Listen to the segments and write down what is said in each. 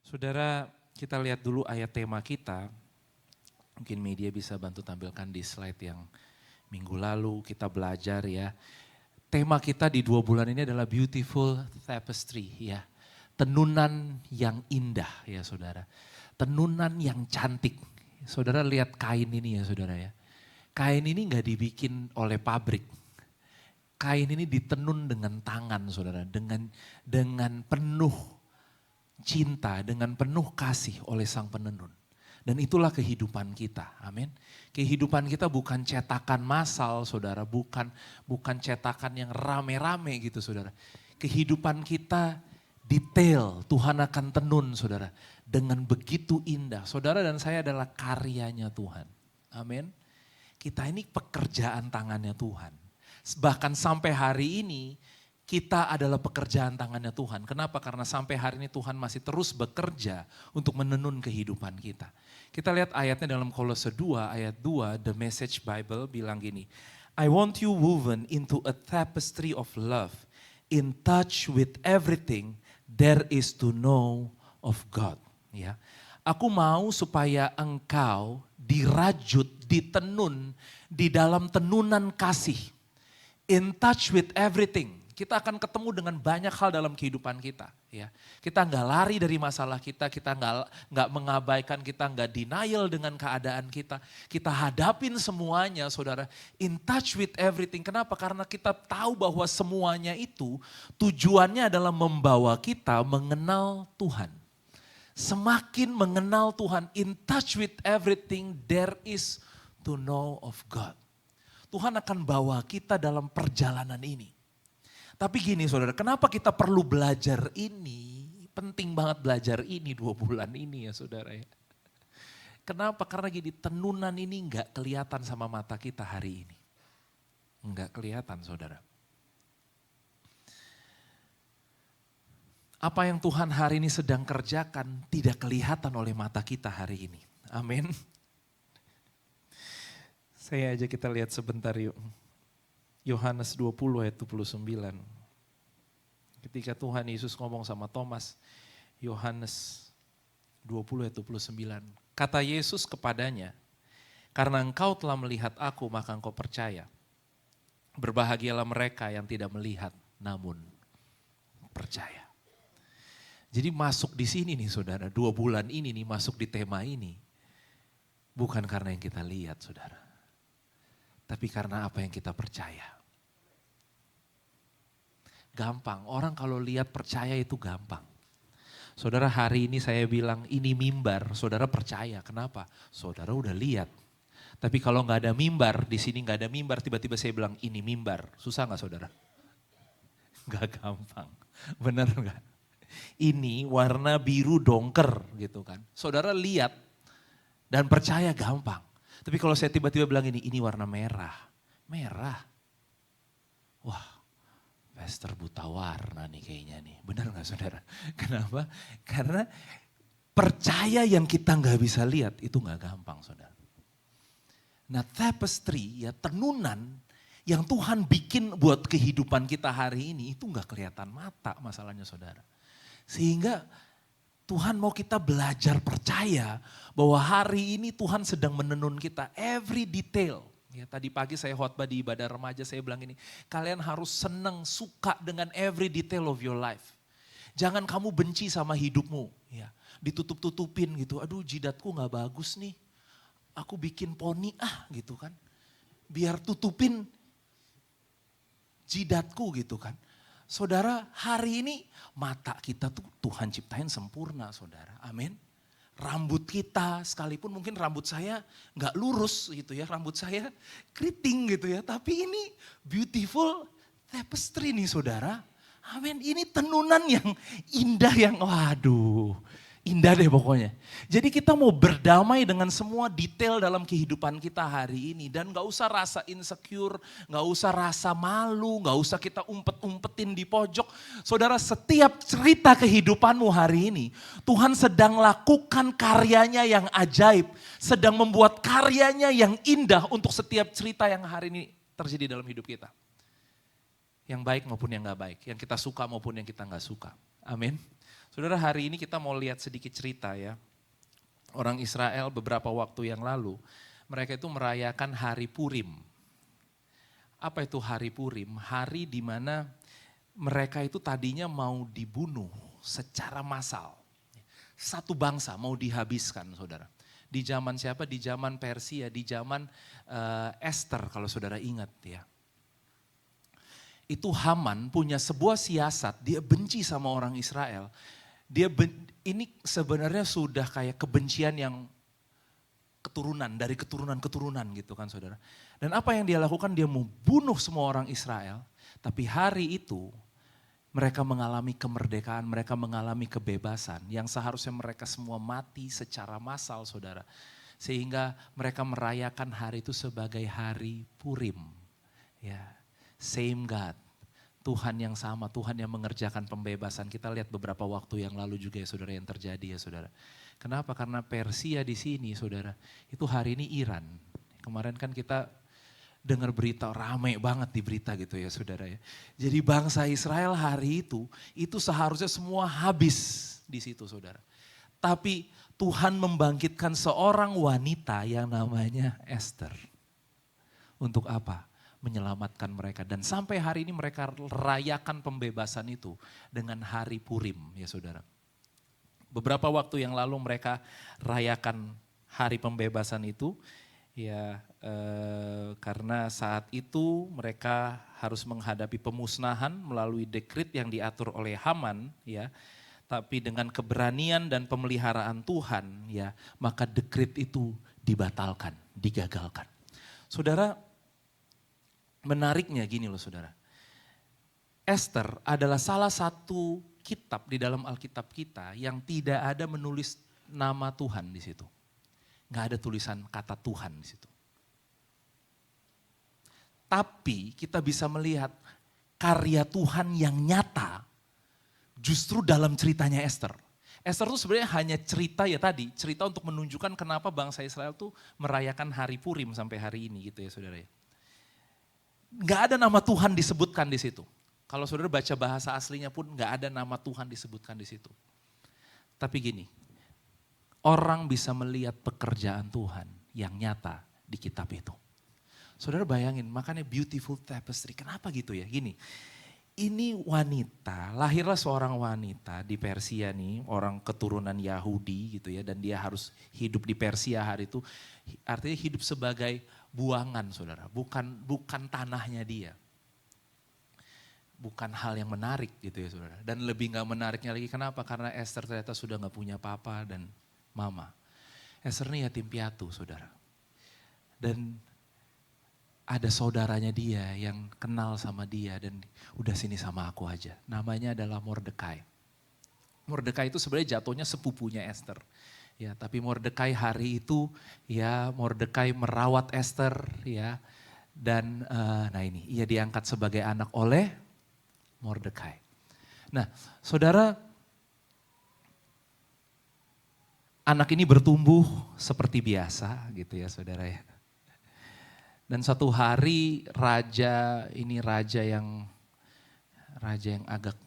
Saudara, kita lihat dulu ayat tema kita. Mungkin media bisa bantu tampilkan di slide yang minggu lalu kita belajar ya. Tema kita di 2 bulan ini adalah beautiful tapestry ya. Tenunan yang indah ya saudara. Tenunan yang cantik. Saudara lihat kain ini ya saudara ya. Kain ini gak dibikin oleh pabrik. Kain ini ditenun dengan tangan saudara. Dengan penuh cinta, dengan penuh kasih oleh sang penenun. Dan itulah kehidupan kita, amin. Kehidupan kita bukan cetakan massal saudara, bukan cetakan yang rame-rame gitu saudara. Kehidupan kita detail, Tuhan akan tenun saudara. Dengan begitu indah, saudara dan saya adalah karyanya Tuhan, amin. Kita ini pekerjaan tangannya Tuhan. Bahkan sampai hari ini kita adalah pekerjaan tangannya Tuhan. Kenapa? Karena sampai hari ini Tuhan masih terus bekerja untuk menenun kehidupan kita. Kita lihat ayatnya dalam Kolose 2 ayat 2, The Message Bible bilang gini. I want you woven into a tapestry of love, in touch with everything there is to know of God. Ya, aku mau supaya engkau dirajut, ditenun di dalam tenunan kasih. In touch with everything. Kita akan ketemu dengan banyak hal dalam kehidupan kita. Ya, kita nggak lari dari masalah kita nggak mengabaikan, kita nggak denial dengan keadaan kita. Kita hadapin semuanya, saudara. In touch with everything. Kenapa? Karena kita tahu bahwa semuanya itu tujuannya adalah membawa kita mengenal Tuhan. Semakin mengenal Tuhan, in touch with everything, there is to know of God. Tuhan akan bawa kita dalam perjalanan ini. Tapi gini saudara, kenapa kita perlu belajar ini? Penting banget belajar ini 2 bulan ini ya saudara ya. Kenapa? Karena gini, tenunan ini enggak kelihatan sama mata kita hari ini. Enggak kelihatan saudara. Apa yang Tuhan hari ini sedang kerjakan tidak kelihatan oleh mata kita hari ini. Amin. Saya aja kita lihat sebentar yuk. Yohanes 20 ayat 29. Ketika Tuhan Yesus ngomong sama Thomas, Yohanes 20 ayat 29. Kata Yesus kepadanya, karena engkau telah melihat aku maka engkau percaya. Berbahagialah mereka yang tidak melihat namun percaya. Jadi masuk di sini nih saudara, 2 bulan ini nih masuk di tema ini. Bukan karena yang kita lihat saudara. Tapi karena apa yang kita percaya. Gampang, orang kalau lihat percaya itu gampang. Saudara hari ini saya bilang ini mimbar, saudara percaya. Kenapa? Saudara udah lihat. Tapi kalau nggak ada mimbar, di sini nggak ada mimbar, tiba-tiba saya bilang ini mimbar. Susah nggak saudara? Nggak gampang, benar nggak? Ini warna biru dongker gitu kan. Saudara lihat dan percaya gampang. Tapi kalau saya tiba-tiba bilang ini warna merah. Merah. Wah, Pastor buta warna nih kayaknya nih. Benar gak saudara? Kenapa? Karena percaya yang kita gak bisa lihat itu gak gampang saudara. Nah tapestry ya tenunan yang Tuhan bikin buat kehidupan kita hari ini itu gak kelihatan mata masalahnya saudara. Sehingga Tuhan mau kita belajar percaya bahwa hari ini Tuhan sedang menenun kita every detail. Ya, tadi pagi saya khotbah di ibadah remaja saya bilang ini, kalian harus senang, suka dengan every detail of your life. Jangan kamu benci sama hidupmu, ya, ditutup-tutupin gitu. Aduh jidatku gak bagus nih, aku bikin poni gitu kan. Biar tutupin jidatku gitu kan. Saudara hari ini mata kita tuh Tuhan ciptain sempurna saudara, amin. Rambut kita sekalipun mungkin rambut saya gak lurus gitu ya, rambut saya keriting gitu ya. Tapi ini beautiful tapestry nih saudara, amin. Ini tenunan yang indah yang waduh. Indah deh pokoknya. Jadi kita mau berdamai dengan semua detail dalam kehidupan kita hari ini. Dan gak usah rasa insecure, gak usah rasa malu, gak usah kita umpet-umpetin di pojok. Saudara setiap cerita kehidupanmu hari ini, Tuhan sedang lakukan karyanya yang ajaib. Sedang membuat karyanya yang indah untuk setiap cerita yang hari ini terjadi dalam hidup kita. Yang baik maupun yang gak baik, yang kita suka maupun yang kita gak suka. Amin. Saudara, hari ini kita mau lihat sedikit cerita ya. Orang Israel beberapa waktu yang lalu, mereka itu merayakan hari Purim. Apa itu hari Purim? Hari di mana mereka itu tadinya mau dibunuh secara massal. Satu bangsa mau dihabiskan, saudara. Di zaman siapa? Di zaman Persia, di zaman Esther kalau saudara ingat ya. Itu Haman punya sebuah siasat, dia benci sama orang Israel. Ini sebenarnya sudah kayak kebencian yang keturunan, dari keturunan-keturunan gitu kan saudara. Dan apa yang dia lakukan, dia mau bunuh semua orang Israel. Tapi hari itu mereka mengalami kemerdekaan, mereka mengalami kebebasan. Yang seharusnya mereka semua mati secara massal saudara. Sehingga mereka merayakan hari itu sebagai hari Purim. Ya, same God. Tuhan yang sama, Tuhan yang mengerjakan pembebasan. Kita lihat beberapa waktu yang lalu juga ya saudara yang terjadi ya saudara. Kenapa? Karena Persia di sini saudara, itu hari ini Iran. Kemarin kan kita dengar berita, rame banget di berita gitu ya saudara ya. Jadi bangsa Israel hari itu seharusnya semua habis di situ saudara. Tapi Tuhan membangkitkan seorang wanita yang namanya Esther. Untuk apa? Menyelamatkan mereka. Dan sampai hari ini mereka rayakan pembebasan itu dengan hari Purim ya saudara. Beberapa waktu yang lalu mereka rayakan hari pembebasan itu ya karena saat itu mereka harus menghadapi pemusnahan melalui dekret yang diatur oleh Haman ya. Tapi dengan keberanian dan pemeliharaan Tuhan ya, maka dekret itu dibatalkan, digagalkan. Saudara, menariknya gini loh saudara. Esther adalah salah satu kitab di dalam Alkitab kita yang tidak ada menulis nama Tuhan di situ. Nggak ada tulisan kata Tuhan di situ. Tapi kita bisa melihat karya Tuhan yang nyata justru dalam ceritanya Esther. Esther itu sebenarnya hanya cerita ya tadi, cerita untuk menunjukkan kenapa bangsa Israel tuh merayakan hari Purim sampai hari ini gitu ya saudara ya. Nggak ada nama Tuhan disebutkan di situ. Kalau saudara baca bahasa aslinya pun nggak ada nama Tuhan disebutkan di situ. Tapi gini, orang bisa melihat pekerjaan Tuhan yang nyata di kitab itu. Saudara bayangin, makanya beautiful tapestry. Kenapa gitu ya? Gini, ini wanita, lahirlah seorang wanita di Persia nih, orang keturunan Yahudi gitu ya. Dan dia harus hidup di Persia hari itu. Artinya hidup sebagai buangan saudara, bukan tanahnya dia. Bukan hal yang menarik gitu ya saudara. Dan lebih gak menariknya lagi kenapa? Karena Esther ternyata sudah gak punya papa dan mama. Esther ini yatim piatu saudara. Dan ada saudaranya dia yang kenal sama dia dan udah sini sama aku aja. Namanya adalah Mordekai. Mordekai itu sebenarnya jatuhnya sepupunya Esther. Ya, tapi Mordekai hari itu ya Mordekai merawat Esther ya. Dan nah ini ia diangkat sebagai anak oleh Mordekai. Nah, saudara, anak ini bertumbuh seperti biasa gitu ya saudara ya. Dan satu hari raja yang agak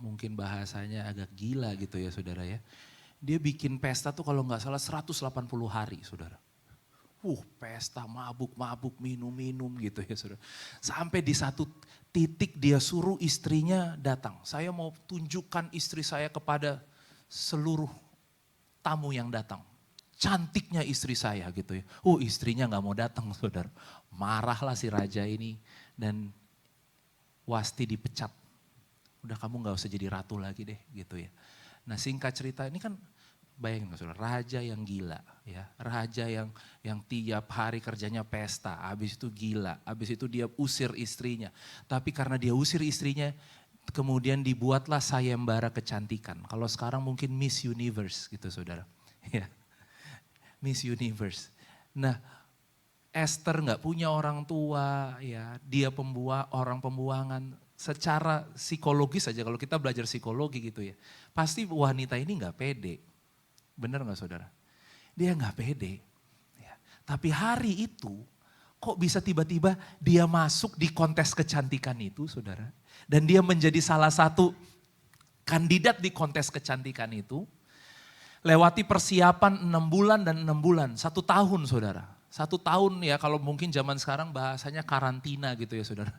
mungkin bahasanya agak gila gitu ya saudara ya. Dia bikin pesta tuh kalau nggak salah 180 hari saudara. Pesta mabuk-mabuk, minum-minum gitu ya saudara. Sampai di satu titik dia suruh istrinya datang. Saya mau tunjukkan istri saya kepada seluruh tamu yang datang. Cantiknya istri saya gitu ya. Istrinya gak mau datang saudara. Marahlah si raja ini dan Wasti dipecat. Udah kamu gak usah jadi ratu lagi deh gitu ya. Nah singkat cerita ini kan bayangin saudara, raja yang gila ya. Raja yang tiap hari kerjanya pesta, habis itu gila. Habis itu dia usir istrinya. Tapi karena dia usir istrinya, kemudian dibuatlah sayembara kecantikan. Kalau sekarang mungkin Miss Universe gitu saudara. Ya. Miss Universe. Nah, Esther nggak punya orang tua, ya dia orang pembuangan. Secara psikologis saja, kalau kita belajar psikologi gitu ya, pasti wanita ini nggak pede, benar nggak saudara? Dia nggak pede. Ya. Tapi hari itu, kok bisa tiba-tiba dia masuk di kontes kecantikan itu, saudara? Dan dia menjadi salah satu kandidat di kontes kecantikan itu, lewati persiapan 6 bulan dan 6 bulan, 1 tahun saudara. 1 tahun ya kalau mungkin zaman sekarang bahasanya karantina gitu ya saudara.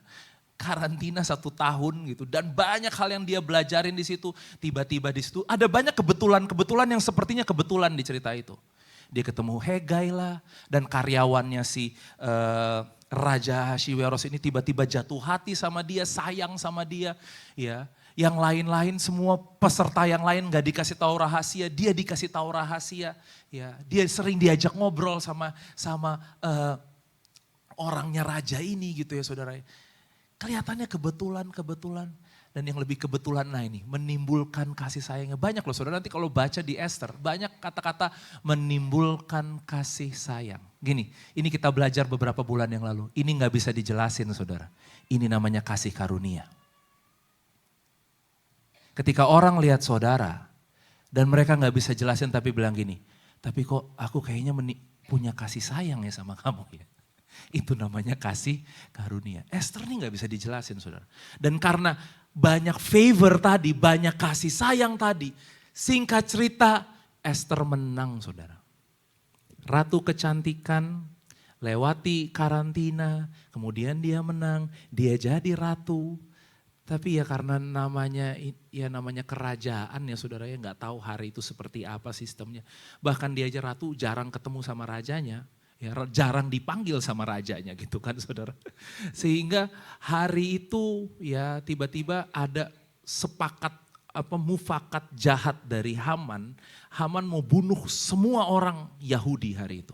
Karantina 1 tahun gitu dan banyak hal yang dia belajarin di situ. Tiba-tiba di situ ada banyak kebetulan-kebetulan yang sepertinya kebetulan di cerita itu. Dia ketemu Hegai lah dan karyawannya si Raja Ahasveros ini tiba-tiba jatuh hati sama dia, sayang sama dia ya. Yang lain-lain semua peserta yang lain gak dikasih tahu rahasia, dia dikasih tahu rahasia. Ya, dia sering diajak ngobrol sama orangnya raja ini gitu ya saudara. Kelihatannya kebetulan. Dan yang lebih kebetulan nah ini menimbulkan kasih sayangnya. Banyak loh saudara nanti kalau baca di Esther banyak kata-kata menimbulkan kasih sayang. Gini, ini kita belajar beberapa bulan yang lalu. Ini gak bisa dijelasin saudara. Ini namanya kasih karunia. Ketika orang lihat saudara dan mereka gak bisa jelasin tapi bilang gini, tapi kok aku kayaknya punya kasih sayang ya sama kamu ya. Itu namanya kasih karunia. Esther ini gak bisa dijelasin saudara. Dan karena banyak favor tadi, banyak kasih sayang tadi. Singkat cerita Esther menang saudara. Ratu kecantikan, lewati karantina, kemudian dia menang, dia jadi ratu. Tapi ya karena namanya kerajaan ya saudara ya nggak tahu hari itu seperti apa sistemnya. Bahkan dia aja ratu jarang ketemu sama rajanya, ya jarang dipanggil sama rajanya gitu kan saudara. Sehingga hari itu ya tiba-tiba ada mufakat jahat dari Haman. Haman mau bunuh semua orang Yahudi hari itu.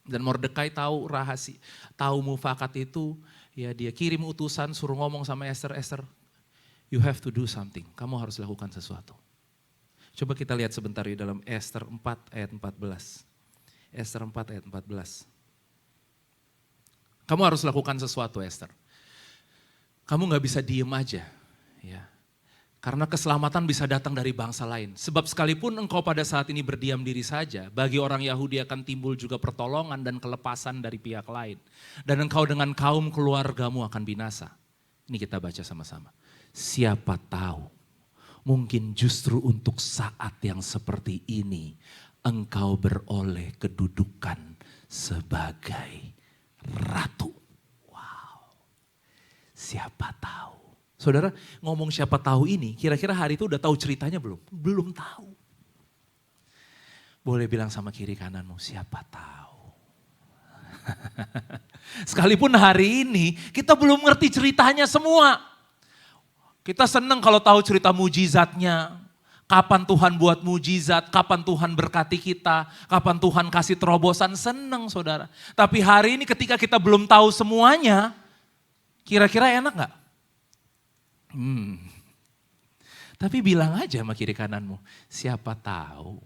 Dan Mordekai tahu rahasia, tahu mufakat itu. Ya dia kirim utusan suruh ngomong sama Esther, you have to do something, kamu harus lakukan sesuatu. Coba kita lihat sebentar di dalam Esther 4 ayat 14. Esther 4 ayat 14. Kamu harus lakukan sesuatu Esther. Kamu gak bisa diem aja. Ya. Karena keselamatan bisa datang dari bangsa lain. Sebab sekalipun engkau pada saat ini berdiam diri saja, bagi orang Yahudi akan timbul juga pertolongan dan kelepasan dari pihak lain. Dan engkau dengan kaum keluargamu akan binasa. Ini kita baca sama-sama. Siapa tahu, mungkin justru untuk saat yang seperti ini, engkau beroleh kedudukan sebagai ratu. Wow, siapa tahu. Saudara ngomong siapa tahu ini, kira-kira hari itu udah tahu ceritanya belum? Belum tahu. Boleh bilang sama kiri kananmu, siapa tahu. Sekalipun hari ini kita belum ngerti ceritanya semua. Kita senang kalau tahu cerita mujizatnya. Kapan Tuhan buat mujizat, kapan Tuhan berkati kita, kapan Tuhan kasih terobosan, senang saudara. Tapi hari ini ketika kita belum tahu semuanya, kira-kira enak gak? Tapi bilang aja sama kiri kananmu, siapa tahu.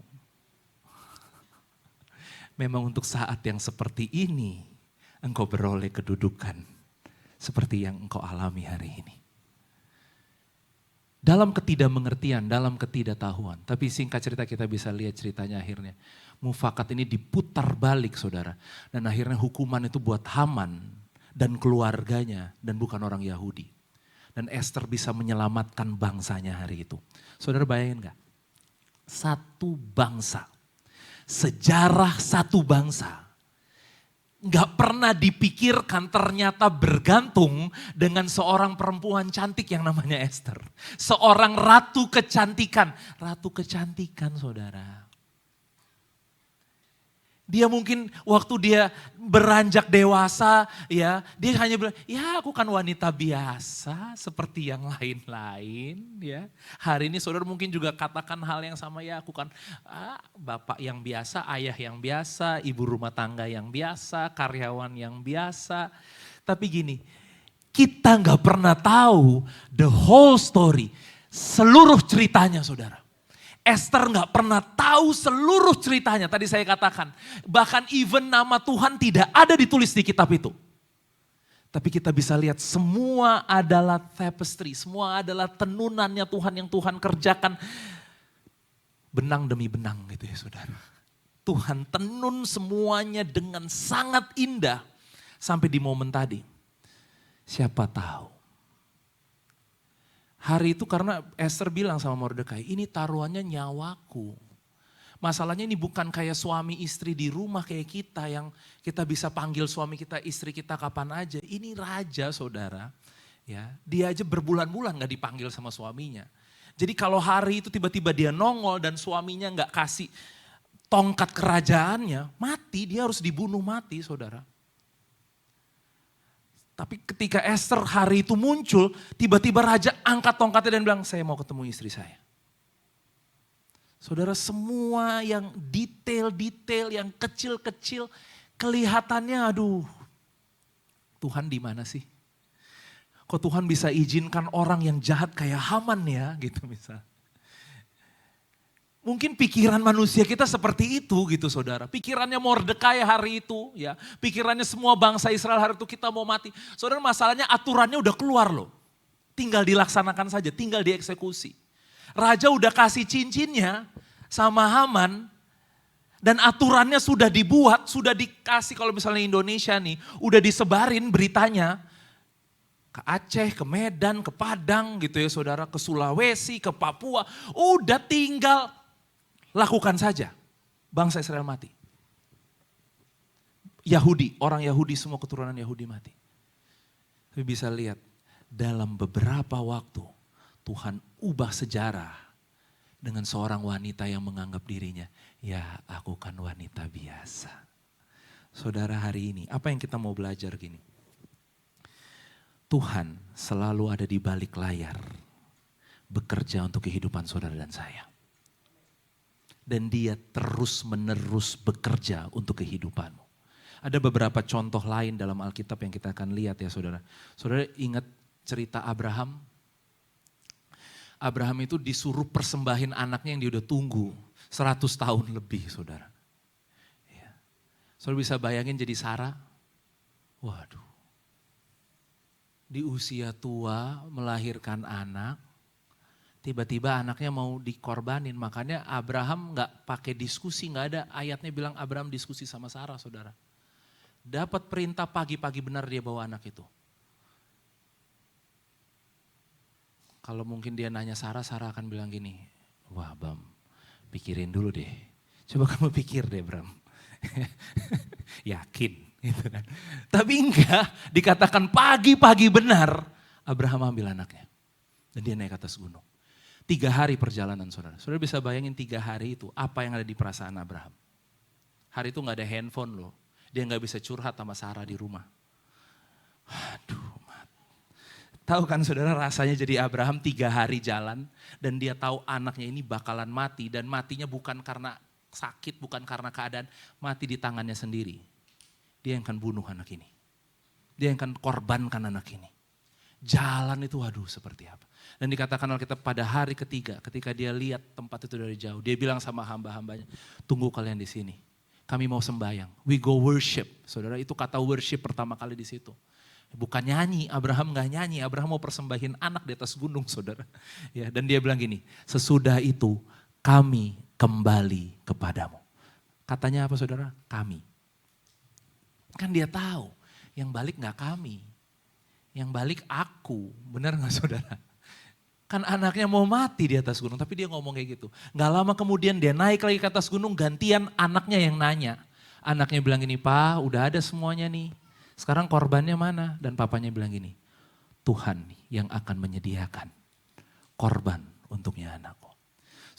Memang untuk saat yang seperti ini, engkau beroleh kedudukan seperti yang engkau alami hari ini. Dalam ketidakmengertian, dalam ketidaktahuan. Tapi singkat cerita kita bisa lihat ceritanya akhirnya. Mufakat ini diputar balik saudara. Dan akhirnya hukuman itu buat Haman dan keluarganya dan bukan orang Yahudi. Dan Esther bisa menyelamatkan bangsanya hari itu. Saudara bayangin gak? Satu bangsa, sejarah satu bangsa. Gak pernah dipikirkan ternyata bergantung dengan seorang perempuan cantik yang namanya Esther. Seorang ratu kecantikan. Ratu kecantikan saudara. Dia mungkin waktu dia beranjak dewasa ya, dia hanya bilang, ya aku kan wanita biasa seperti yang lain-lain ya. Hari ini saudara mungkin juga katakan hal yang sama, ya aku kan bapak yang biasa, ayah yang biasa, ibu rumah tangga yang biasa, karyawan yang biasa. Tapi gini, kita gak pernah tahu the whole story, seluruh ceritanya saudara. Esther gak pernah tahu seluruh ceritanya. Tadi saya katakan, bahkan even nama Tuhan tidak ada ditulis di kitab itu. Tapi kita bisa lihat semua adalah tapestry, semua adalah tenunannya Tuhan yang Tuhan kerjakan. Benang demi benang gitu ya saudara. Tuhan tenun semuanya dengan sangat indah. Sampai di momen tadi, siapa tahu Hari itu karena Esther bilang sama Mordekai, ini taruhannya nyawaku. Masalahnya ini bukan kayak suami istri di rumah kayak kita yang kita bisa panggil suami kita, istri kita kapan aja. Ini raja saudara, ya dia aja berbulan-bulan gak dipanggil sama suaminya. Jadi kalau hari itu tiba-tiba dia nongol dan suaminya gak kasih tongkat kerajaannya, mati, dia harus dibunuh mati saudara. Tapi ketika Esther hari itu muncul, tiba-tiba raja angkat tongkatnya dan bilang, saya mau ketemu istri saya. Saudara, semua yang detail-detail, yang kecil-kecil, kelihatannya aduh, Tuhan di mana sih? Kok Tuhan bisa izinkan orang yang jahat kayak Haman ya, gitu misal. Mungkin pikiran manusia kita seperti itu gitu saudara. Pikirannya Mordekai hari itu ya. Pikirannya semua bangsa Israel hari itu kita mau mati. Saudara masalahnya aturannya udah keluar loh. Tinggal dilaksanakan saja, tinggal dieksekusi. Raja udah kasih cincinnya sama Haman. Dan aturannya sudah dibuat, sudah dikasih kalau misalnya Indonesia nih. Udah disebarin beritanya. Ke Aceh, ke Medan, ke Padang gitu ya saudara. Ke Sulawesi, ke Papua. Udah tinggal lakukan saja, bangsa Israel mati. Yahudi, orang Yahudi, semua keturunan Yahudi mati. Tapi bisa lihat, dalam beberapa waktu Tuhan ubah sejarah dengan seorang wanita yang menganggap dirinya, ya aku kan wanita biasa. Saudara hari ini, apa yang kita mau belajar gini? Tuhan selalu ada di balik layar, bekerja untuk kehidupan saudara dan saya. Dan dia terus menerus bekerja untuk kehidupanmu. Ada beberapa contoh lain dalam Alkitab yang kita akan lihat ya saudara. Saudara ingat cerita Abraham? Abraham itu disuruh persembahin anaknya yang dia udah tunggu 100 tahun lebih saudara. Ya. Saudara bisa bayangin jadi Sarah? Waduh. Di usia tua melahirkan anak. Tiba-tiba anaknya mau dikorbanin, makanya Abraham gak pakai diskusi, gak ada ayatnya bilang Abraham diskusi sama Sarah saudara. Dapat perintah pagi-pagi benar dia bawa anak itu. Kalau mungkin dia nanya Sarah, Sarah akan bilang gini, wah Bam pikirin dulu deh, coba kamu pikir deh Bram. Yakin gitu kan. Tapi enggak, dikatakan pagi-pagi benar Abraham ambil anaknya. Dan dia naik ke atas gunung. 3 hari perjalanan saudara. Saudara bisa bayangin 3 hari itu apa yang ada di perasaan Abraham. Hari itu gak ada handphone loh. Dia gak bisa curhat sama Sarah di rumah. Aduh, tahu kan saudara rasanya jadi Abraham 3 hari jalan. Dan dia tahu anaknya ini bakalan mati. Dan matinya bukan karena sakit, bukan karena keadaan. Mati di tangannya sendiri. Dia yang akan bunuh anak ini. Dia yang akan korbankan anak ini. Jalan itu waduh seperti apa. Dan dikatakan Alkitab pada hari ketiga ketika dia lihat tempat itu dari jauh. Dia bilang sama hamba-hambanya, tunggu kalian di sini. Kami mau sembahyang. We go worship. Saudara itu kata worship pertama kali di situ. Bukan nyanyi, Abraham gak nyanyi. Abraham mau persembahin anak di atas gunung saudara. Ya, dan dia bilang gini, sesudah itu kami kembali kepadamu. Katanya apa saudara? Kami. Kan dia tahu yang balik gak kami. Yang balik aku, benar gak saudara? Kan anaknya mau mati di atas gunung, tapi dia ngomong kayak gitu. Gak lama kemudian dia naik lagi ke atas gunung, gantian anaknya yang nanya. Anaknya bilang gini, Pak udah ada semuanya nih, sekarang korbannya mana? Dan papanya bilang gini, Tuhan yang akan menyediakan korban untuknya anakku.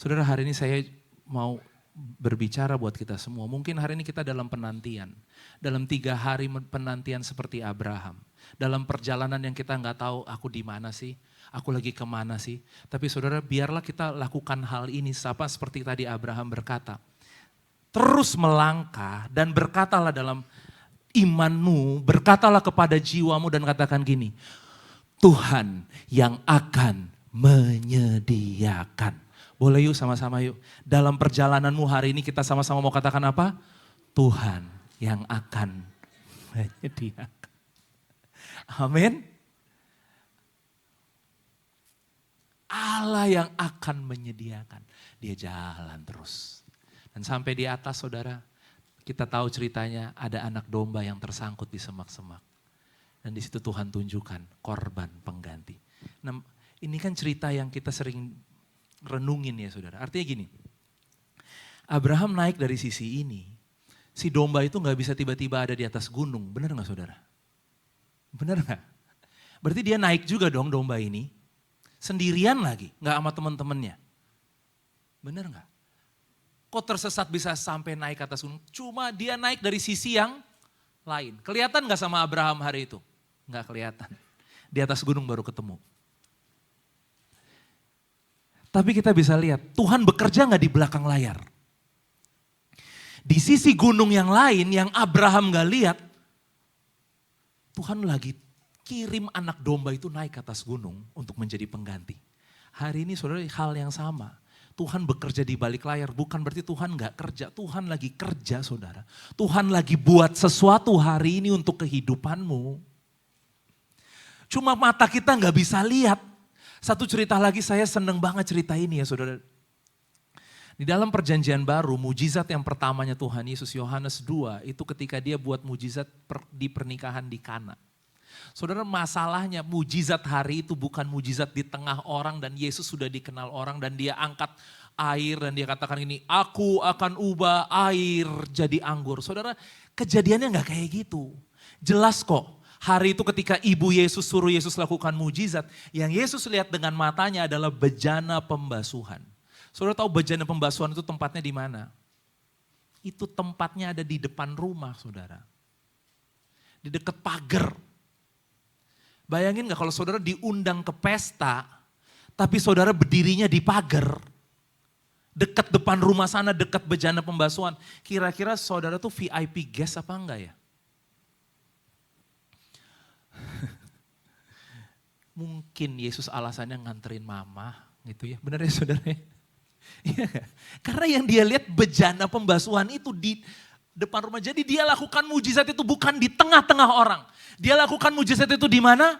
Saudara hari ini saya mau berbicara buat kita semua. Mungkin hari ini kita dalam penantian. Dalam 3 hari penantian seperti Abraham. Dalam perjalanan yang kita gak tahu aku di mana sih. Aku lagi kemana sih. Tapi saudara biarlah kita lakukan hal ini. Seperti tadi Abraham berkata. Terus melangkah dan berkatalah dalam imanmu. Berkatalah kepada jiwamu dan katakan gini. Tuhan yang akan menyediakan. Boleh yuk sama-sama yuk. Dalam perjalananmu hari ini kita sama-sama mau katakan apa? Tuhan yang akan menyediakan. Amin. Allah yang akan menyediakan. Dia jalan terus. Dan sampai di atas saudara, kita tahu ceritanya ada anak domba yang tersangkut di semak-semak. Dan di situ Tuhan tunjukkan korban pengganti. Nah, Ini kan cerita yang kita sering renungin ya saudara. Artinya gini, Abraham naik dari sisi ini. Si domba itu gak bisa tiba-tiba ada di atas gunung. Benar gak saudara? Benar gak? Berarti dia naik juga dong domba ini. Sendirian lagi, gak sama teman-temannya. Benar gak? Kok tersesat bisa sampai naik ke atas gunung? Cuma dia naik dari sisi yang lain. Kelihatan gak sama Abraham hari itu? Gak kelihatan. Di atas gunung baru ketemu. Tapi kita bisa lihat, Tuhan bekerja gak di belakang layar? Di sisi gunung yang lain yang Abraham gak lihat, Tuhan lagi kirim anak domba itu naik ke atas gunung untuk menjadi pengganti. Hari ini saudara hal yang sama. Tuhan bekerja di balik layar, bukan berarti Tuhan gak kerja. Tuhan lagi kerja saudara. Tuhan lagi buat sesuatu hari ini untuk kehidupanmu. Cuma mata kita gak bisa lihat. Satu cerita lagi, saya seneng banget cerita ini ya saudara. Di dalam perjanjian baru, mujizat yang pertamanya Tuhan Yesus, Yohanes 2, itu ketika dia buat mujizat di pernikahan di Kana. Saudara, masalahnya mujizat hari itu bukan mujizat di tengah orang dan Yesus sudah dikenal orang dan dia angkat air dan dia katakan ini, aku akan ubah air jadi anggur. Saudara, kejadiannya gak kayak gitu. Jelas kok, hari itu ketika ibu Yesus suruh Yesus lakukan mujizat, yang Yesus lihat dengan matanya adalah bejana pembasuhan. Saudara tahu bejana pembasuhan itu tempatnya di mana? Itu tempatnya ada di depan rumah saudara. Di dekat pagar. Bayangin gak kalau saudara diundang ke pesta, tapi saudara berdirinya di pagar. Dekat depan rumah sana, dekat bejana pembasuhan. Kira-kira saudara tuh VIP guest apa enggak ya? Mungkin Yesus alasannya nganterin mama gitu ya. Benar ya saudara ya? Iya, karena yang dia lihat bejana pembasuhan itu di depan rumah. Jadi dia lakukan mujizat itu bukan di tengah-tengah orang. Dia lakukan mujizat itu di mana?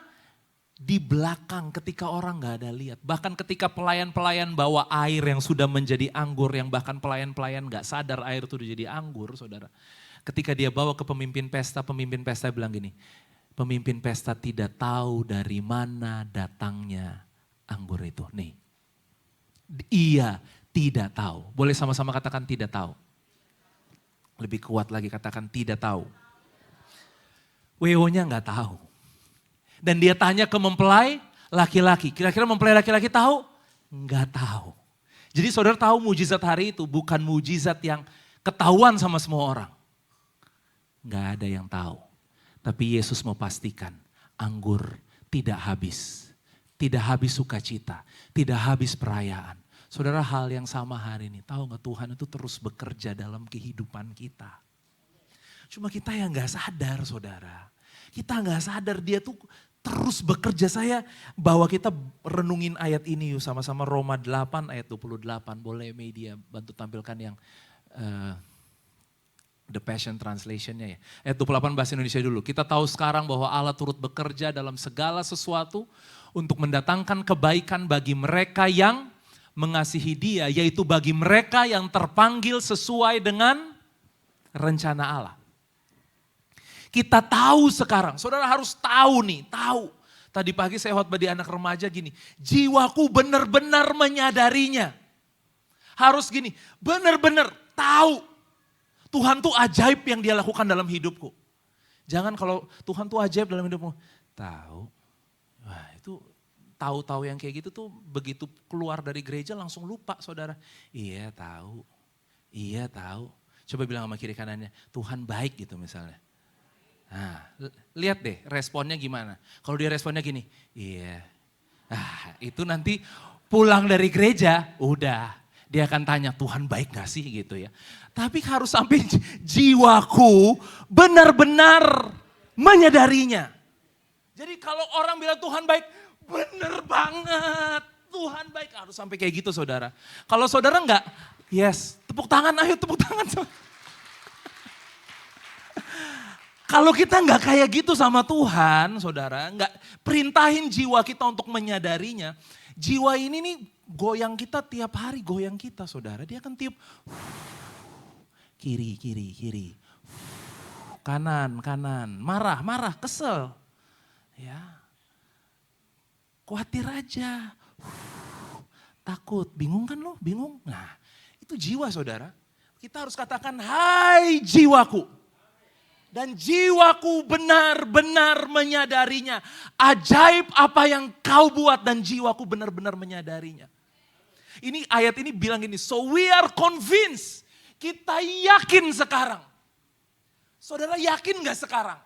Di belakang ketika orang gak ada lihat. Bahkan ketika pelayan-pelayan bawa air yang sudah menjadi anggur. Yang bahkan pelayan-pelayan gak sadar air itu udah jadi anggur saudara. Ketika dia bawa ke pemimpin pesta bilang gini. Pemimpin pesta tidak tahu dari mana datangnya anggur itu. Nih. Ia tidak tahu. Boleh sama-sama katakan tidak tahu. Lebih kuat lagi katakan tidak tahu. WO-nya gak tahu. Dan dia tanya ke mempelai laki-laki. Kira-kira mempelai laki-laki tahu? Gak tahu. Jadi saudara tahu mujizat hari itu bukan mujizat yang ketahuan sama semua orang. Gak ada yang tahu. Tapi Yesus mau pastikan anggur tidak habis. Tidak habis sukacita. Tidak habis perayaan. Saudara hal yang sama hari ini. Tahu gak Tuhan itu terus bekerja dalam kehidupan kita. Cuma kita yang gak sadar saudara. Kita gak sadar dia tuh terus bekerja. Saya bawa kita renungin ayat ini yuk sama-sama Roma 8 ayat 28. Boleh media bantu tampilkan yang The Passion Translation-nya ya. Ayat 28 bahasa Indonesia dulu. Kita tahu sekarang bahwa Allah turut bekerja dalam segala sesuatu untuk mendatangkan kebaikan bagi mereka yang mengasihi dia. Yaitu bagi mereka yang terpanggil sesuai dengan rencana Allah. Kita tahu sekarang, saudara harus tahu nih, tahu. Tadi pagi saya khotbah di anak remaja gini, jiwaku benar-benar menyadarinya. Harus gini, benar-benar tahu. Tuhan tuh ajaib yang dia lakukan dalam hidupku. Jangan kalau Tuhan tuh ajaib dalam hidupmu, tahu. Wah itu tahu-tahu yang kayak gitu tuh begitu keluar dari gereja langsung lupa saudara. Iya tahu, iya tahu. Coba bilang sama kiri kanannya, Tuhan baik gitu misalnya. Nah, lihat deh responnya gimana. Kalau dia responnya gini, iya. Itu nanti pulang dari gereja, udah. Dia akan tanya, Tuhan baik gak sih gitu ya. Tapi harus sampai jiwaku benar-benar menyadarinya. Jadi kalau orang bilang Tuhan baik, bener banget. Tuhan baik, harus sampai kayak gitu saudara. Kalau saudara enggak, yes, tepuk tangan, ayo tepuk tangan. Kalau kita nggak kayak gitu sama Tuhan, saudara, nggak perintahin jiwa kita untuk menyadarinya, jiwa ini nih goyang kita tiap hari, goyang kita saudara. Dia akan tiup, kiri, kiri, kiri, kanan, kanan, marah, marah, kesel. Ya. Khawatir aja. Takut, bingung kan lo? Bingung? Nah, itu jiwa saudara. Kita harus katakan, hai jiwaku. Dan jiwaku benar-benar menyadarinya. Ajaib apa yang kau buat dan jiwaku benar-benar menyadarinya. Ini ayat ini bilang gini, so we are convinced. Kita yakin sekarang. Saudara yakin gak sekarang?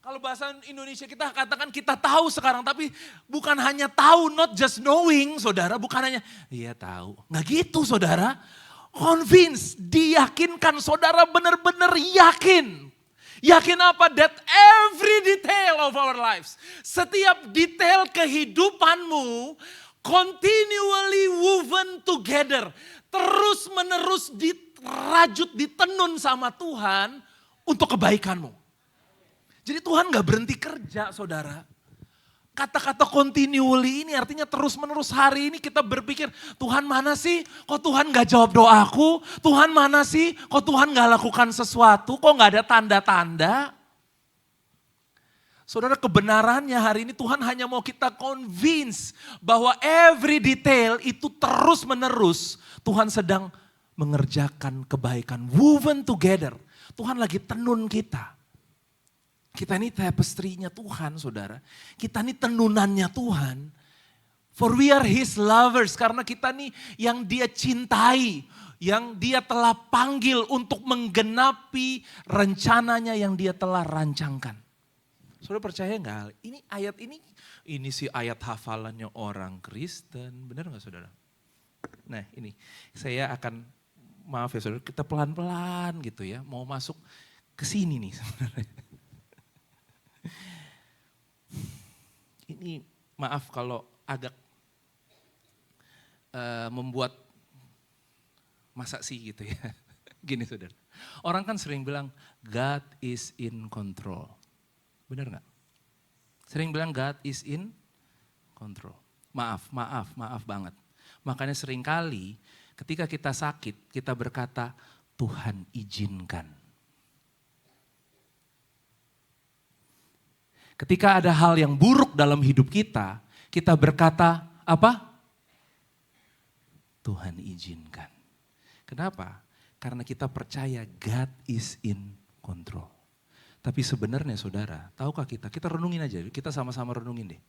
Kalau bahasa Indonesia kita katakan kita tahu sekarang, tapi bukan hanya tahu, not just knowing, saudara. Bukan hanya, iya tahu. Nggak gitu, saudara. Convince, diyakinkan, saudara benar-benar yakin. Yakin apa? That every detail of our lives, setiap detail kehidupanmu, continually woven together. Terus menerus dirajut, ditenun sama Tuhan untuk kebaikanmu. Jadi Tuhan gak berhenti kerja saudara. Kata-kata continually ini artinya terus menerus. Hari ini kita berpikir, Tuhan mana sih? Kok Tuhan gak jawab doaku? Tuhan mana sih? Kok Tuhan gak lakukan sesuatu? Kok gak ada tanda-tanda? Saudara, kebenarannya hari ini Tuhan hanya mau kita convince bahwa every detail itu terus menerus Tuhan sedang mengerjakan kebaikan. Woven together. Tuhan lagi tenun kita. Kita ini tapestry-nya Tuhan, saudara. Kita ini tenunannya Tuhan. For we are His lovers. Karena kita ini yang Dia cintai. Yang Dia telah panggil untuk menggenapi rencananya yang Dia telah rancangkan. Saudara percaya nggak? Ini ayat ini sih ayat hafalannya orang Kristen. Benar nggak saudara? Nah ini, saya akan, maaf ya saudara, kita pelan-pelan gitu ya. Mau masuk ke sini nih sebenarnya. Ini maaf kalau agak membuat masa sih gitu ya. Gini saudara, orang kan sering bilang God is in control. Benar nggak? Sering bilang God is in control. Maaf banget. Makanya sering kali ketika kita sakit kita berkata Tuhan izinkan. Ketika ada hal yang buruk dalam hidup kita, kita berkata apa? Tuhan izinkan. Kenapa? Karena kita percaya God is in control. Tapi sebenarnya saudara, tahukah kita renungin aja, kita sama-sama renungin deh.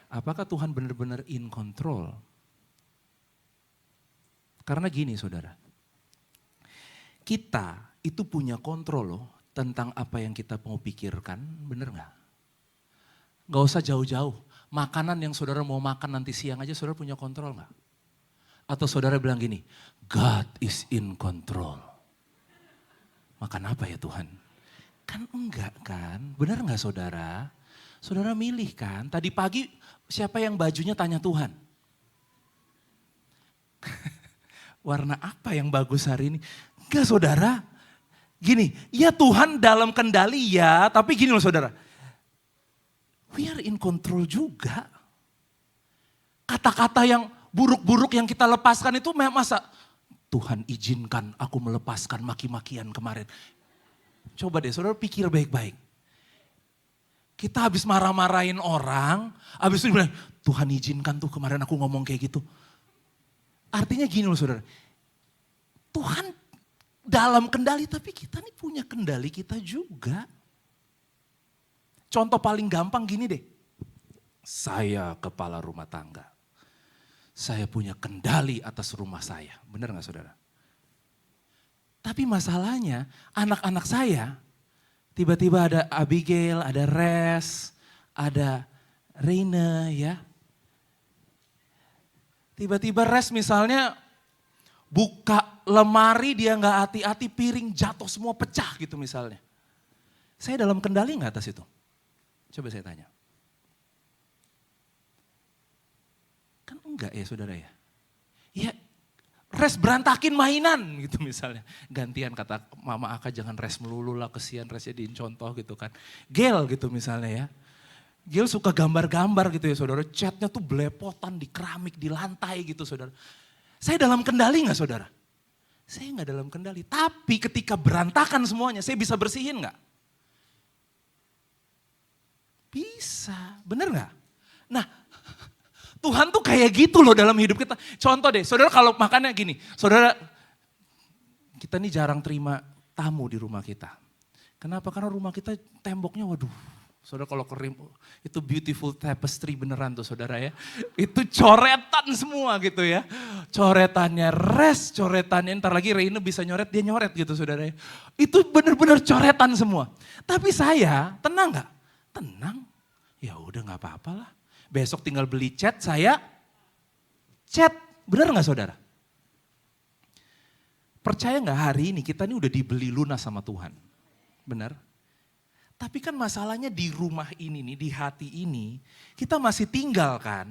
Apakah Tuhan benar-benar in control? Karena gini saudara, kita itu punya kontrol loh tentang apa yang kita mau pikirkan, benar gak? Gak usah jauh-jauh. Makanan yang saudara mau makan nanti siang aja saudara punya kontrol gak? Atau saudara bilang gini, God is in control. Makan apa ya Tuhan? Kan enggak kan? Benar gak saudara? Saudara milih kan? Tadi pagi siapa yang bajunya tanya Tuhan? Warna apa yang bagus hari ini? Enggak saudara. Gini, ya Tuhan dalam kendali ya, tapi gini loh saudara. We are in control juga. Kata-kata yang buruk-buruk yang kita lepaskan itu masa Tuhan izinkan aku melepaskan maki-makian kemarin. Coba deh saudara pikir baik-baik. Kita habis marah-marahin orang, habis itu bilang Tuhan izinkan tuh kemarin aku ngomong kayak gitu. Artinya gini loh saudara, Tuhan dalam kendali tapi kita nih punya kendali kita juga. Contoh paling gampang gini deh. Saya kepala rumah tangga. Saya punya kendali atas rumah saya. Benar gak saudara? Tapi masalahnya anak-anak saya tiba-tiba ada Abigail, ada Res, ada Reina ya. Tiba-tiba Res misalnya buka lemari dia gak hati-hati piring jatuh semua pecah gitu misalnya. Saya dalam kendali gak atas itu? Coba saya tanya. Kan enggak ya saudara ya? Ya Res berantakin mainan gitu misalnya. Gantian kata Mama Aka jangan Res melulu lah kesian Res jadiin contoh gitu kan. Gel gitu misalnya ya. Gel suka gambar-gambar gitu ya saudara. Catnya tuh belepotan di keramik, di lantai gitu saudara. Saya dalam kendali gak saudara? Saya gak dalam kendali. Tapi ketika berantakan semuanya saya bisa bersihin gak? Bisa, bener gak? Nah, Tuhan tuh kayak gitu loh dalam hidup kita. Contoh deh, saudara kalau makannya gini, saudara kita nih jarang terima tamu di rumah kita. Kenapa? Karena rumah kita temboknya waduh. Saudara kalau kerim, itu beautiful tapestry beneran tuh saudara ya. Itu coretan semua gitu ya. Coretannya coretannya ntar lagi Reina bisa nyoret, dia nyoret gitu saudara ya. Itu bener-bener coretan semua. Tapi saya tenang gak? Tenang, ya udah gak apa-apa lah. Besok tinggal beli cat, saya cat. Bener gak saudara? Percaya gak hari ini kita ini udah dibeli lunas sama Tuhan? Benar? Tapi kan masalahnya di rumah ini nih, di hati ini, kita masih tinggal kan?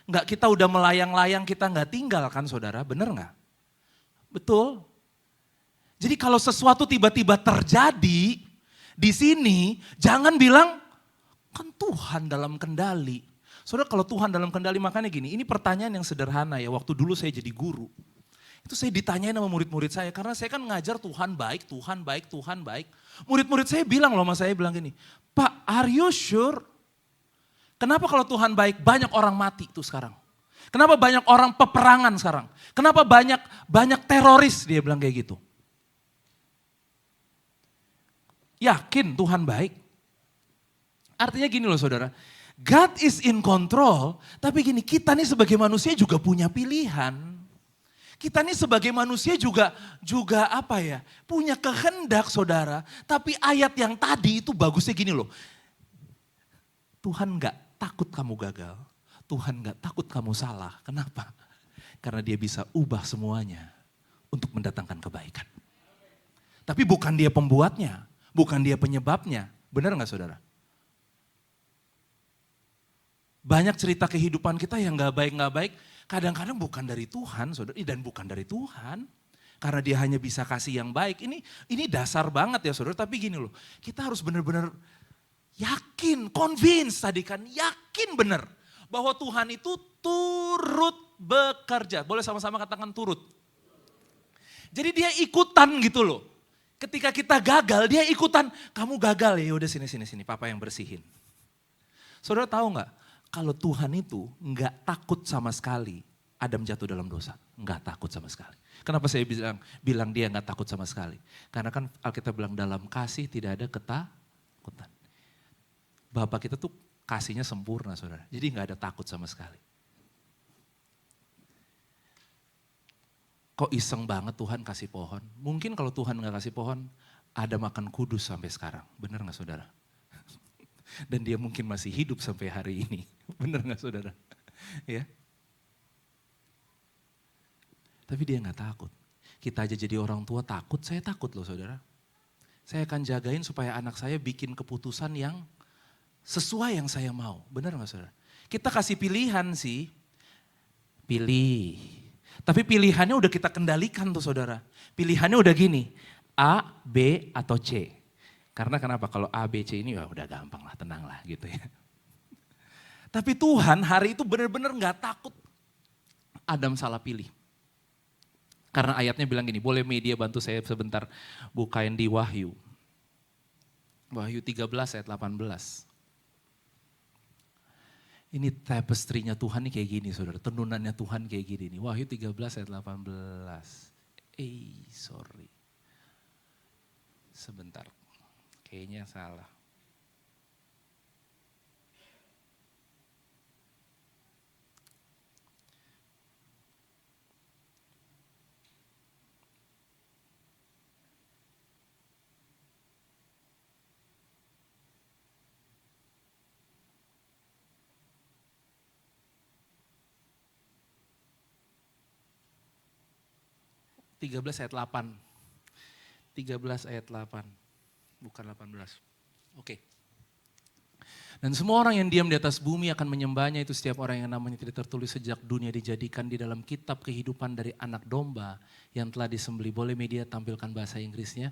Enggak, kita udah melayang-layang, kita enggak tinggal kan saudara, bener enggak? Betul. Jadi kalau sesuatu tiba-tiba terjadi di sini, jangan bilang, kan Tuhan dalam kendali. Saudara kalau Tuhan dalam kendali, makanya gini, ini pertanyaan yang sederhana ya, waktu dulu saya jadi guru. Itu saya ditanyain sama murid-murid saya, karena saya kan ngajar Tuhan baik, Tuhan baik, Tuhan baik. Murid-murid saya bilang loh sama saya bilang gini, Pak are you sure? Kenapa kalau Tuhan baik banyak orang mati tuh sekarang? Kenapa banyak orang peperangan sekarang? Kenapa banyak teroris dia bilang kayak gitu. Yakin Tuhan baik? Artinya gini loh saudara, God is in control, tapi gini kita nih sebagai manusia juga punya pilihan. Kita nih sebagai manusia juga apa ya, punya kehendak saudara. Tapi ayat yang tadi itu bagusnya gini loh. Tuhan gak takut kamu gagal, Tuhan gak takut kamu salah. Kenapa? Karena dia bisa ubah semuanya untuk mendatangkan kebaikan. Tapi bukan dia pembuatnya, bukan dia penyebabnya. Benar gak saudara? Banyak cerita kehidupan kita yang gak baik, kadang-kadang bukan dari Tuhan, saudara, dan bukan dari Tuhan. Karena dia hanya bisa kasih yang baik. Ini dasar banget ya saudara, tapi gini loh. Kita harus benar-benar yakin, convince tadi kan, yakin benar. Bahwa Tuhan itu turut bekerja. Boleh sama-sama katakan turut. Jadi dia ikutan gitu loh. Ketika kita gagal, dia ikutan. Kamu gagal ya, udah sini, papa yang bersihin. Saudara tahu gak? Kalau Tuhan itu nggak takut sama sekali Adam jatuh dalam dosa. Nggak takut sama sekali. Kenapa saya bilang dia nggak takut sama sekali? Karena kan Alkitab bilang dalam kasih tidak ada ketakutan. Bapak kita tuh kasihnya sempurna saudara. Jadi nggak ada takut sama sekali. Kok iseng banget Tuhan kasih pohon? Mungkin kalau Tuhan nggak kasih pohon, Adam akan kudus sampai sekarang. Benar nggak saudara? Dan dia mungkin masih hidup sampai hari ini. Benar gak saudara? Ya. Tapi dia gak takut. Kita aja jadi orang tua takut, saya takut loh saudara. Saya akan jagain supaya anak saya bikin keputusan yang sesuai yang saya mau. Benar gak saudara? Kita kasih pilihan sih. Pilih. Tapi pilihannya udah kita kendalikan tuh saudara. Pilihannya udah gini. A, B, atau C. Karena kenapa? Kalau A, B, C ini ya udah gampang lah, tenang lah gitu ya. Tapi Tuhan hari itu benar-benar gak takut Adam salah pilih. Karena ayatnya bilang gini, boleh media bantu saya sebentar bukain di Wahyu. Wahyu 13 ayat 18. Ini tapestry-nya Tuhan nih kayak gini saudara, tenunannya Tuhan kayak gini nih. Wahyu 13 ayat 18. Sorry. Sebentar. Kayaknya salah. Tiga belas ayat 8. 13 ayat 8. Bukan 18. Oke. Dan semua orang yang diam di atas bumi akan menyembahnya, itu setiap orang yang namanya tidak tertulis sejak dunia dijadikan di dalam kitab kehidupan dari anak domba yang telah disembelih. Boleh media tampilkan bahasa Inggrisnya?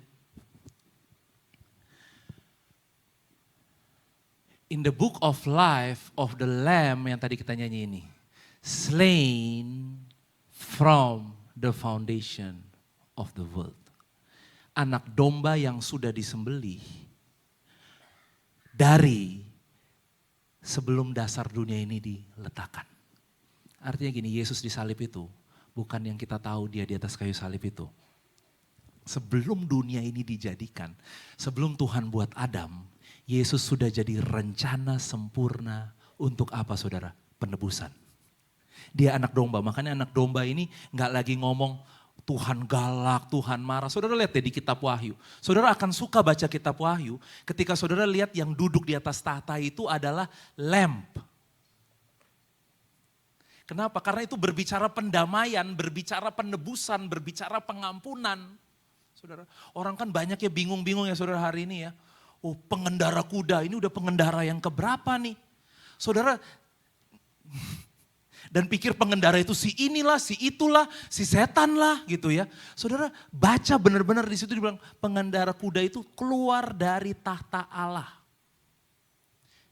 In the book of life of the lamb yang tadi kita nyanyi ini. Slain from the foundation of the world. Anak domba yang sudah disembelih dari sebelum dasar dunia ini diletakkan. Artinya gini, Yesus disalib itu bukan yang kita tahu dia di atas kayu salib itu. Sebelum dunia ini dijadikan, sebelum Tuhan buat Adam, Yesus sudah jadi rencana sempurna untuk apa saudara? Penebusan. Dia anak domba, makanya anak domba ini gak lagi ngomong Tuhan galak, Tuhan marah. Saudara lihat deh di kitab Wahyu. Saudara akan suka baca kitab Wahyu ketika saudara lihat yang duduk di atas tahta itu adalah lamb. Kenapa? Karena itu berbicara pendamaian, berbicara penebusan, berbicara pengampunan. Saudara, orang kan banyak ya bingung-bingung ya saudara hari ini ya. Oh, pengendara kuda, ini udah pengendara yang keberapa nih? Saudara, dan pikir pengendara itu si inilah, si itulah, si setan lah gitu ya. Saudara baca benar-benar di situ dibilang pengendara kuda itu keluar dari tahta Allah.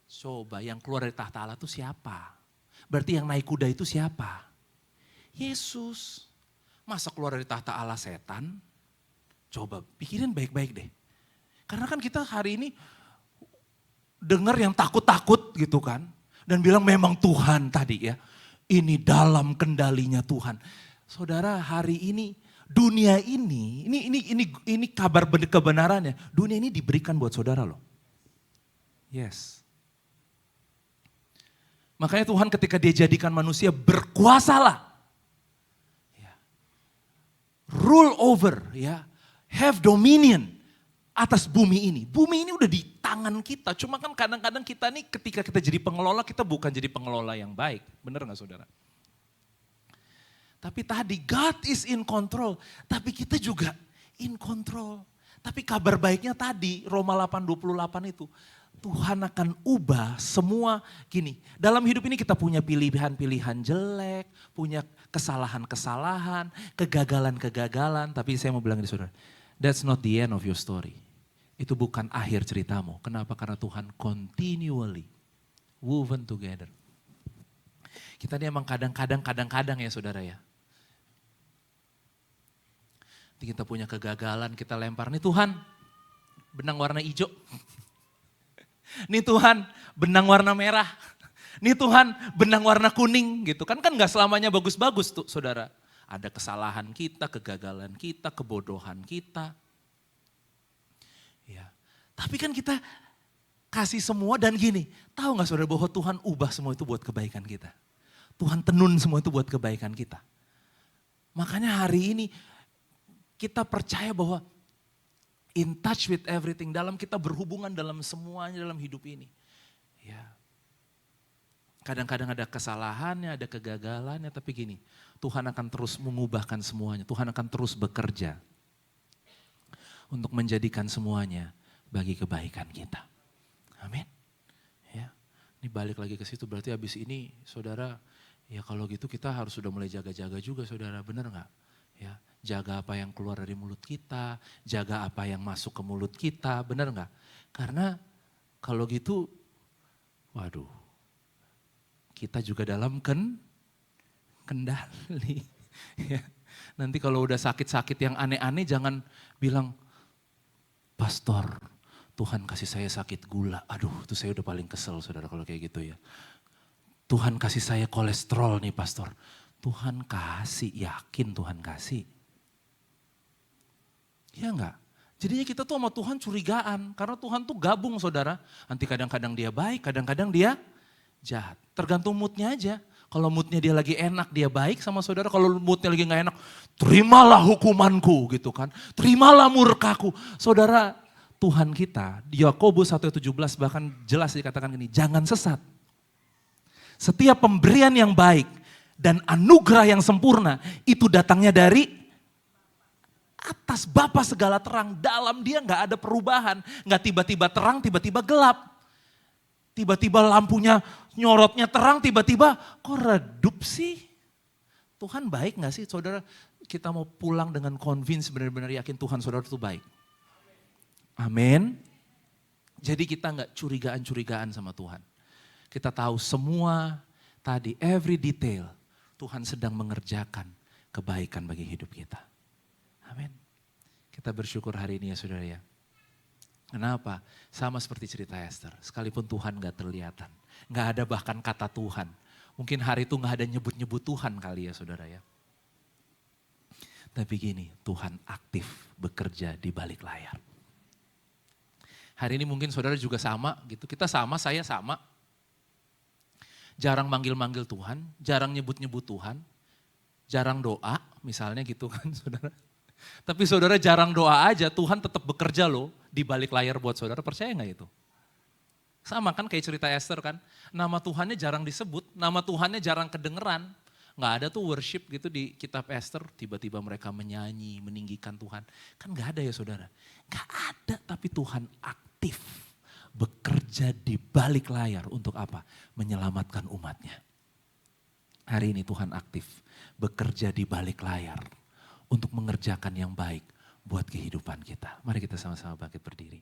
Coba yang keluar dari tahta Allah itu siapa? Berarti yang naik kuda itu siapa? Yesus. Masa keluar dari tahta Allah setan? Coba pikirin baik-baik deh. Karena kan kita hari ini dengar yang takut-takut gitu kan. Dan bilang memang Tuhan tadi ya. Ini dalam kendalinya Tuhan. Saudara hari ini dunia ini kabar kebenarannya. Dunia ini diberikan buat saudara loh. Yes. Makanya Tuhan ketika dia jadikan manusia berkuasalah. Ya. Rule over ya. Have dominion atas bumi ini. Bumi ini udah di tangan kita. Cuma kan kadang-kadang kita nih ketika kita jadi pengelola, kita bukan jadi pengelola yang baik. Benar gak saudara? Tapi tadi God is in control. Tapi kita juga in control. Tapi kabar baiknya tadi Roma 8:28 itu. Tuhan akan ubah semua gini. Dalam hidup ini kita punya pilihan-pilihan jelek. Punya kesalahan-kesalahan. Kegagalan-kegagalan. Tapi saya mau bilang ini saudara. That's not the end of your story. Itu bukan akhir ceritamu. Kenapa? Karena Tuhan continually woven together. Kita ini emang kadang-kadang ya saudara ya. Kita punya kegagalan, kita lempar. Nih Tuhan, benang warna hijau. Nih Tuhan, benang warna merah. Nih Tuhan, benang warna kuning gitu. Kan gak selamanya bagus-bagus tuh saudara. Ada kesalahan kita, kegagalan kita, kebodohan kita. Ya. Tapi kan kita kasih semua dan gini. Tahu gak saudara bahwa Tuhan ubah semua itu buat kebaikan kita. Tuhan tenun semua itu buat kebaikan kita. Makanya hari ini kita percaya bahwa in touch with everything. Dalam kita berhubungan dalam semuanya dalam hidup ini. Ya. Kadang-kadang ada kesalahannya, ada kegagalannya, tapi gini, Tuhan akan terus mengubahkan semuanya. Tuhan akan terus bekerja untuk menjadikan semuanya bagi kebaikan kita. Amin. Ya, ini balik lagi ke situ, berarti habis ini saudara, ya kalau gitu kita harus sudah mulai jaga-jaga juga saudara, benar nggak? Ya, jaga apa yang keluar dari mulut kita, jaga apa yang masuk ke mulut kita, benar nggak? Karena kalau gitu, waduh. Kita juga dalam kendali. Ya. Nanti kalau udah sakit-sakit yang aneh-aneh jangan bilang, Pastor Tuhan kasih saya sakit gula. Aduh itu saya udah paling kesel saudara kalau kayak gitu ya. Tuhan kasih saya kolesterol nih pastor. Tuhan kasih, yakin Tuhan kasih. Ya enggak? Jadinya kita tuh sama Tuhan curigaan. Karena Tuhan tuh gabung saudara. Nanti kadang-kadang dia baik, kadang-kadang dia jahat. Tergantung moodnya aja. Kalau moodnya dia lagi enak, dia baik sama saudara. Kalau moodnya lagi gak enak, terimalah hukumanku gitu kan. Terimalah murkaku. Saudara, Tuhan kita, di Yakobus 1:17 bahkan jelas dikatakan gini, jangan sesat. Setiap pemberian yang baik dan anugerah yang sempurna, itu datangnya dari atas Bapa segala terang. Dalam dia gak ada perubahan. Gak tiba-tiba terang, tiba-tiba gelap. Tiba-tiba lampunya nyorotnya terang, tiba-tiba kok redup sih? Tuhan baik gak sih saudara? Kita mau pulang dengan convince benar-benar yakin Tuhan saudara itu baik. Amin. Jadi kita gak curigaan-curigaan sama Tuhan. Kita tahu semua tadi, every detail Tuhan sedang mengerjakan kebaikan bagi hidup kita. Amin. Kita bersyukur hari ini ya saudara ya. Kenapa? Sama seperti cerita Esther, sekalipun Tuhan gak terlihatan. Nggak ada bahkan kata Tuhan. Mungkin hari itu nggak ada nyebut-nyebut Tuhan kali ya saudara ya. Tapi gini, Tuhan aktif bekerja di balik layar. Hari ini mungkin saudara juga sama gitu, kita sama, saya sama. Jarang manggil-manggil Tuhan, jarang nyebut-nyebut Tuhan, jarang doa misalnya gitu kan saudara. Tapi saudara jarang doa aja, Tuhan tetap bekerja loh di balik layar buat saudara, percaya gak itu? Sama kan kayak cerita Esther kan, nama Tuhannya jarang disebut, nama Tuhannya jarang kedengeran. Gak ada tuh worship gitu di kitab Esther, tiba-tiba mereka menyanyi, meninggikan Tuhan. Kan gak ada ya saudara, gak ada, tapi Tuhan aktif bekerja di balik layar untuk apa? Menyelamatkan umatnya. Hari ini Tuhan aktif bekerja di balik layar untuk mengerjakan yang baik buat kehidupan kita. Mari kita sama-sama bangkit berdiri.